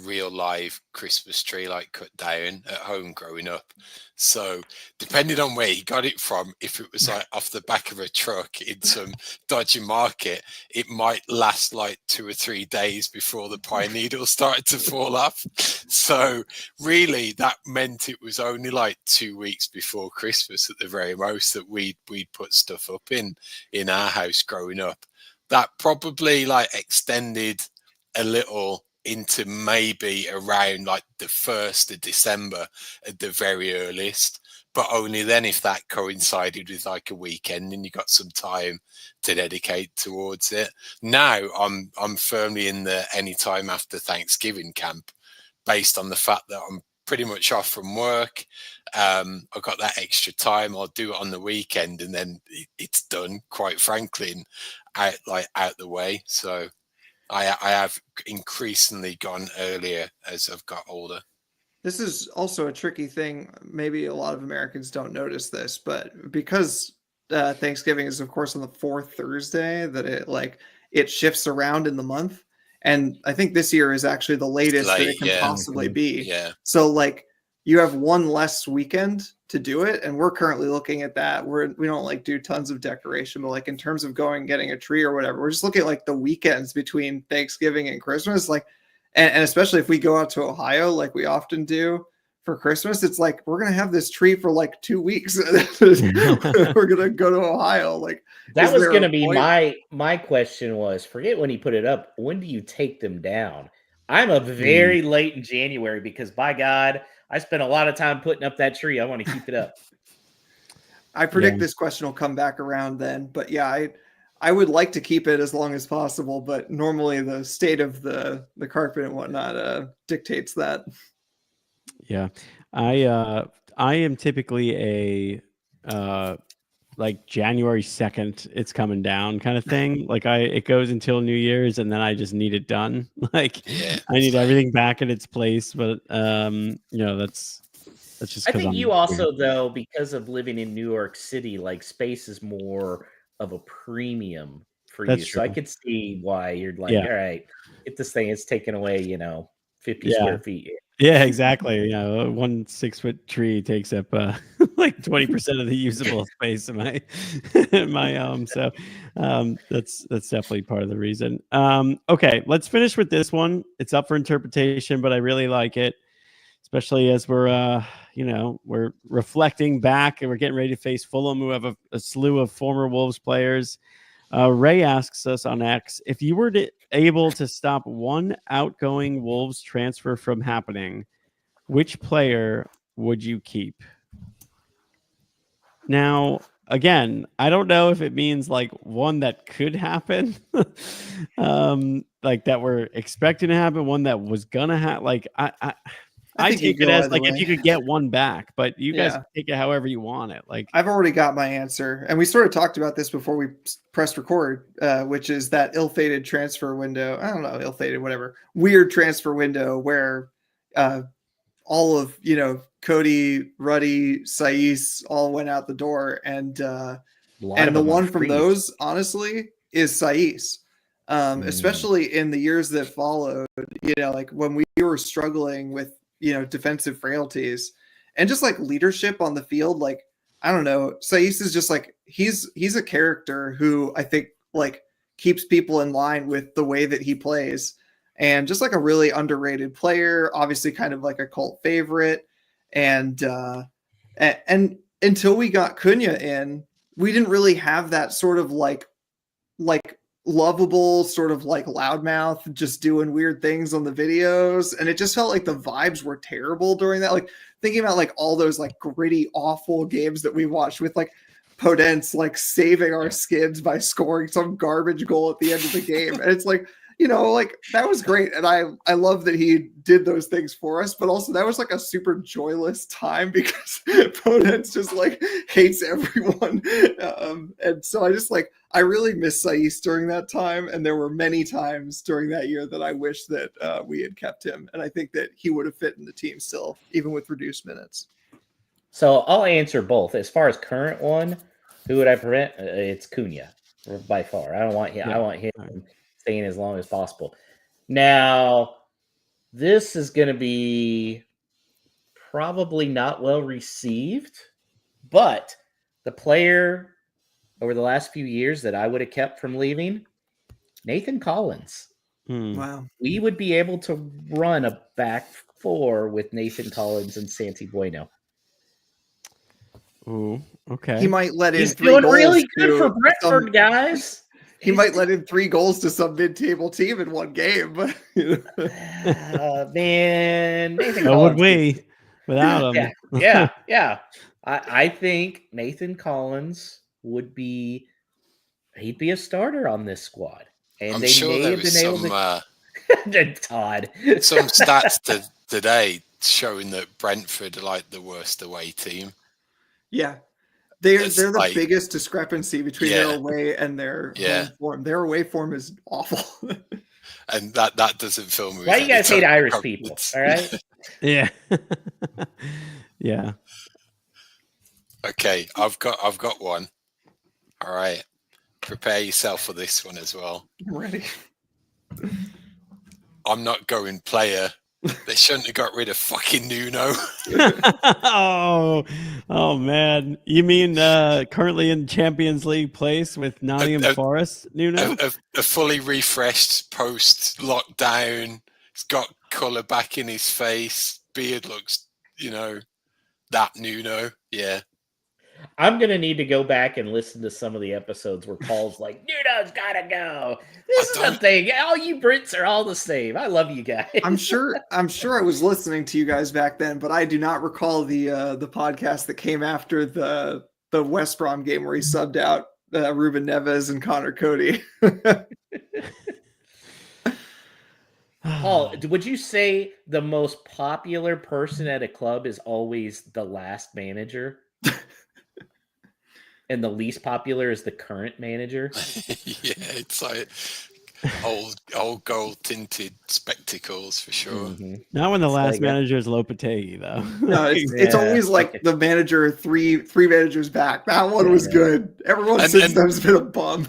real live Christmas tree like cut down at home growing up. So depending on where he got it from, if it was like off the back of a truck in some dodgy market, it might last like 2 or 3 days before the pine needles started to fall off. So really that meant it was only like 2 weeks before Christmas at the very most that we'd put stuff up in our house growing up. That probably like extended a little into maybe around like the 1st of December at the very earliest, but only then if that coincided with like a weekend and you got some time to dedicate towards it. Now I'm firmly in the anytime after Thanksgiving camp, based on the fact that I'm pretty much off from work. I've got that extra time. I'll do it on the weekend and then it's done, quite frankly, and out the way. So I have increasingly gone earlier as I've got older. This is also a tricky thing. Maybe a lot of Americans don't notice this, but because Thanksgiving is, of course, on the 4th Thursday, that it shifts around in the month. And I think this year is actually the latest that it can possibly be. Yeah. So like you have one less weekend to do it. And we're currently looking at that. We don't like do tons of decoration, but like in terms of going and getting a tree or whatever, we're just looking at like the weekends between Thanksgiving and Christmas. Like, and especially if we go out to Ohio, like we often do for Christmas, it's like, we're going to have this tree for like 2 weeks. We're going to go to Ohio. Like that was going to be my question was, forget when you put it up. When do you take them down? I'm a very late in January because by God, I spent a lot of time putting up that tree. I want to keep it up. I predict this question will come back around then, but yeah, I would like to keep it as long as possible, but normally the state of the carpet and whatnot dictates that. Yeah, I am typically a like January 2nd, it's coming down kind of thing. Like it goes until New Year's and then I just need it done. Like I need everything back in its place. But that's just, I think you also though, because of living in New York City, like space is more of a premium for you. So I could see why you're like, all right, get this thing, it's taking away, 50 square feet. Yeah, exactly. Yeah, one 6-foot tree takes up like 20% of the usable space in my in my home. So that's definitely part of the reason. Okay, let's finish with this one. It's up for interpretation, but I really like it, especially as we're we're reflecting back and we're getting ready to face Fulham, who have a slew of former Wolves players. Ray asks us on X, if you were able to stop one outgoing Wolves transfer from happening, which player would you keep? Now, again, I don't know if it means like one that could happen, like that we're expecting to happen, one that was gonna happen. Like I think you take it go as either like if way. you could get one back, but you guys Yeah. take it however you want it. Like I've already got my answer, and we sort of talked about this before we pressed record, which is that ill-fated transfer window. I don't know, ill-fated, whatever, weird transfer window where all of Cody, Ruddy, Saiss all went out the door, and A lot of the them one are from freeze. those, honestly, is Saiss. Especially in the years that followed, like when we were struggling with defensive frailties and just like leadership on the field. Like, I don't know, Saiss is just like he's a character who I think like keeps people in line with the way that he plays, and just like a really underrated player, obviously kind of like a cult favorite. And until we got Cunha in, we didn't really have that sort of like lovable sort of like loudmouth just doing weird things on the videos, and it just felt like the vibes were terrible during that. Like thinking about like all those like gritty awful games that we watched with like Podence like saving our skins by scoring some garbage goal at the end of the game, and it's like like that was great, and I love that he did those things for us, but also that was like a super joyless time because Podence just like hates everyone, and so I really miss Saiss during that time, and there were many times during that year that I wish that we had kept him, and I think that he would have fit in the team still, even with reduced minutes. So I'll answer both. As far as current one, who would I prevent? It's Cunha by far. I don't want him. Yeah. I want him staying as long as possible. Now, this is going to be probably not well received, but the player over the last few years that I would have kept from leaving, Nathan Collins. Wow. We would be able to run a back four with Nathan Collins and Santi Bueno. Ooh, okay. He might let in He's 3 doing goals really good to for Brentford, guys. He might let in 3 goals to some mid-table team in one game. But man, Nathan So Collins would we without him? Yeah. I think Nathan Collins would be. He'd be a starter on this squad, and I'm they sure may there have was been able some to. Todd, some stats today showing that Brentford are like the worst away team. yeah, they're It's the like- biggest discrepancy between their away and their home form. Their away form is awful. And that doesn't fill me. Why do you guys hate Irish people? All right. Yeah. Yeah. Okay, I've got one. All right, prepare yourself for this one as well. I'm ready. I'm not going player. They shouldn't have got rid of fucking Nuno. oh man! You mean currently in Champions League place with Nottingham Forest? Nuno, a fully refreshed post lockdown. He's got colour back in his face. Beard looks, that Nuno. Yeah. I'm gonna need to go back and listen to some of the episodes where Paul's like, "Nuno's gotta go." This is the thing. All you Brits are all the same. I love you guys. I'm sure I was listening to you guys back then, but I do not recall the podcast that came after the West Brom game where he subbed out Ruben Neves and Connor Cody. Paul, would you say the most popular person at a club is always the last manager? And the least popular is the current manager? Yeah, it's like old gold tinted spectacles for sure. Mm-hmm. not when the last manager is Lopetegui though. No, it's always like the manager three managers back. That one was good. Everyone since then has been a bum.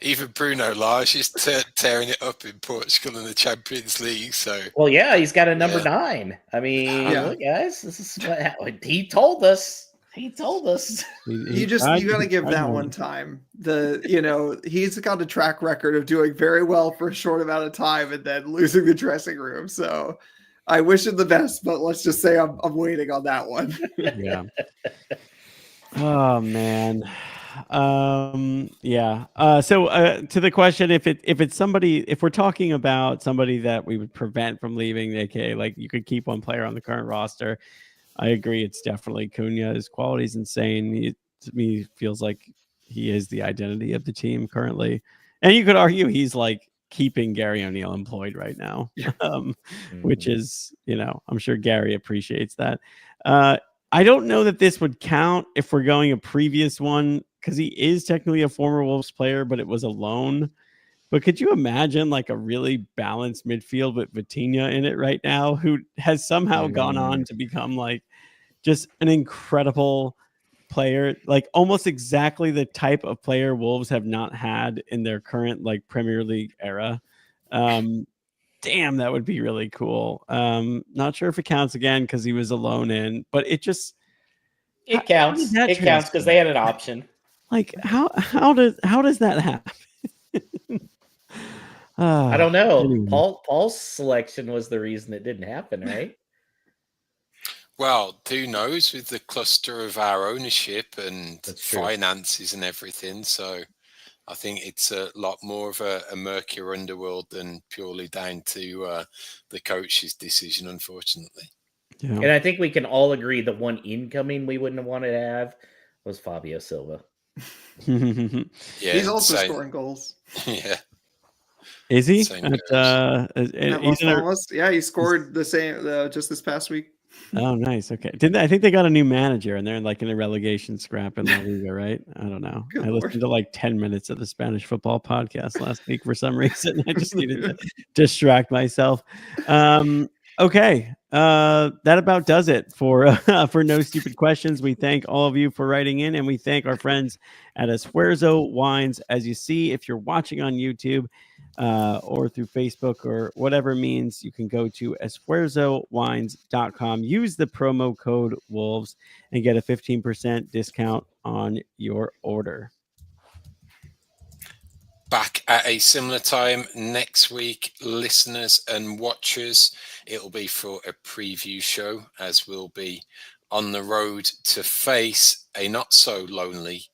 Even Bruno Lage is tearing it up in Portugal in the Champions League. So, Well, yeah, he's got a number Yeah. 9. I mean, Yeah. look, guys, this is what he told us. He told us. You got to give that one time. He's got a track record of doing very well for a short amount of time and then losing the dressing room. So I wish him the best, but let's just say I'm waiting on that one. Yeah. Oh man. Yeah. So to the question, if it's somebody, if we're talking about somebody that we would prevent from leaving, aka like you could keep one player on the current roster, I agree. It's definitely Cunha. His quality is insane. He, to me, feels like he is the identity of the team currently, and you could argue he's like keeping Gary O'Neill employed right now, which is, I'm sure Gary appreciates that. I don't know that this would count if we're going a previous one, because he is technically a former Wolves player, but it was a loan. But could you imagine like a really balanced midfield with Vitinha in it right now, who has somehow gone on to become like just an incredible player, like almost exactly the type of player Wolves have not had in their current like Premier League era. Damn, that would be really cool. Not sure if it counts again because he was a loan in, but it just It counts. It counts because they had an option. Like how does that happen? I don't know. Anyway. Paul's selection was the reason it didn't happen, right? Well, who knows with the cluster of our ownership and That's true. finances and everything. So I think it's a lot more of a murkier underworld than purely down to the coach's decision, unfortunately. Yeah. And I think we can all agree the one incoming we wouldn't have wanted to have was Fabio Silva. Yeah, He's also scoring goals. Yeah. Is he? Same At, Yeah, he scored the same just this past week. Oh, nice. Okay. I think they got a new manager and they're like in a relegation scrap in La Liga, right? I don't know. Good I listened to like 10 minutes of the Spanish football podcast last week for some reason. I just needed to distract myself. Okay. That about does it for No Stupid Questions. We thank all of you for writing in, and we thank our friends at Esfuerzo Wines. As you see, if you're watching on YouTube or through Facebook or whatever means, you can go to esfuerzowines.com. Use the promo code Wolves and get a 15% discount on your order. Back at a similar time next week, listeners and watchers. It'll be for a preview show, as we'll be on the road to face a not so lowly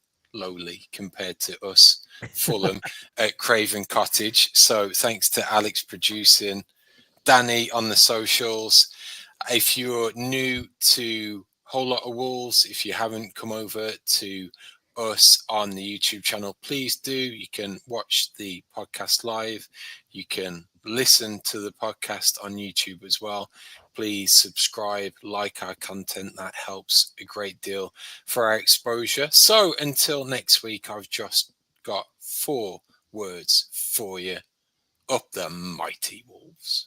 compared to us, Fulham at Craven Cottage. So thanks to Alex producing, Danny on the socials. If you're new to Whole Lot of Wolves, if you haven't come over to us on the YouTube channel, please do. You can watch the podcast live. You can listen to the podcast on YouTube as well. Please subscribe, like our content. That helps a great deal for our exposure. So until next week, I've just got 4 words for you. Up the mighty Wolves.